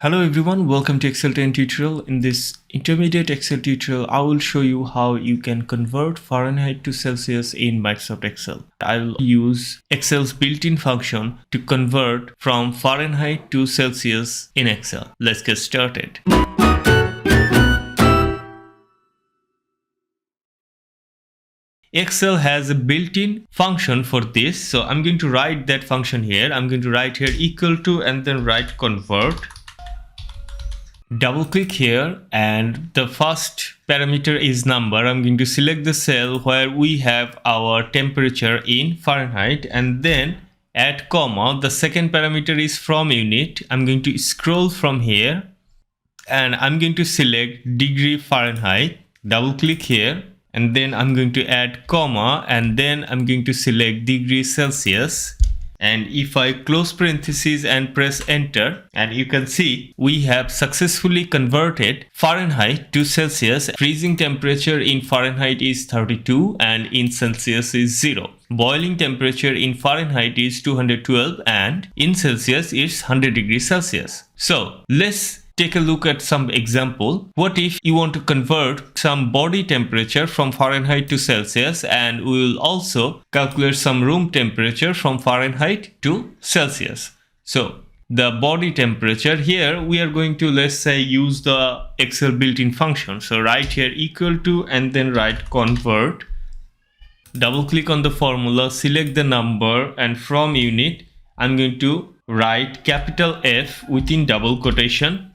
Hello everyone, welcome to Excel 10 tutorial. In this intermediate Excel tutorial, I will show you how you can convert Fahrenheit to Celsius in Microsoft Excel. I will use Excel's built-in function to convert from Fahrenheit to Celsius in Excel. Let's get started. Excel has a built-in function for this, so I'm going to write that function here. I'm going to write here equal to and then write convert. Double click here and the first parameter is number. I'm going to select the cell where we have our temperature in Fahrenheit and then add comma. The second parameter is from unit. I'm going to scroll from here and I'm going to select degree Fahrenheit. Double click here and then I'm going to add comma and then I'm going to select degree Celsius. And if I close parentheses and press enter, and you can see we have successfully converted Fahrenheit to Celsius. Freezing temperature in Fahrenheit is 32 and in Celsius is 0. Boiling temperature in Fahrenheit is 212 and in Celsius is 100 degrees Celsius. So let's take a look at some example. What if you want to convert some body temperature from Fahrenheit to Celsius, and we will also calculate some room temperature from Fahrenheit to Celsius. So the body temperature here, we are going to, let's say, use the Excel built-in function. So write here equal to and then write convert. Double click on the formula, select the number, and from unit I'm going to write capital F within double quotation,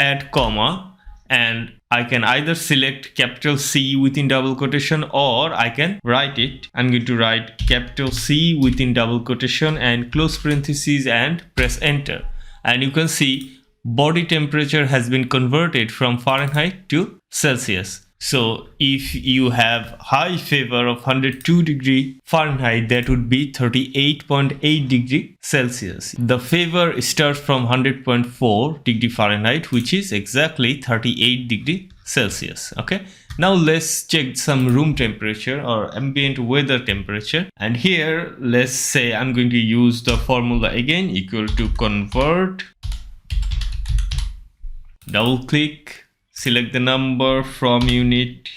add comma, and I can either select capital C within double quotation or I can write it. I'm going to write capital C within double quotation and close parentheses and press enter. And you can see body temperature has been converted from Fahrenheit to Celsius. So if you have high fever of 102 degree Fahrenheit, that would be 38.8 degree Celsius. The fever starts from 100.4 degree Fahrenheit, which is exactly 38 degree Celsius. Okay. Now let's check some room temperature or ambient weather temperature. And here, let's say I'm going to use the formula again, equal to convert. Double click. Select the number from unit,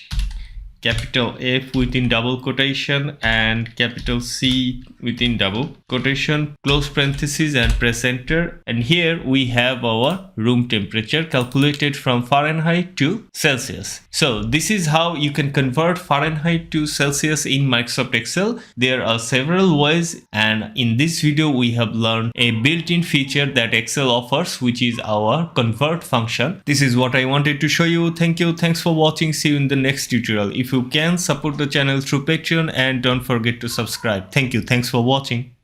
capital F within double quotation and capital C within double quotation, close parentheses and press enter. And here we have our room temperature calculated from Fahrenheit to Celsius. So this is how you can convert Fahrenheit to Celsius in Microsoft Excel. There are several ways, and in this video we have learned a built-in feature that Excel offers, which is our convert function. This is what I wanted to show you. Thank you. Thanks for watching. See you in the next tutorial. If you can, support the channel through Patreon and don't forget to subscribe. Thank you. Thanks for watching.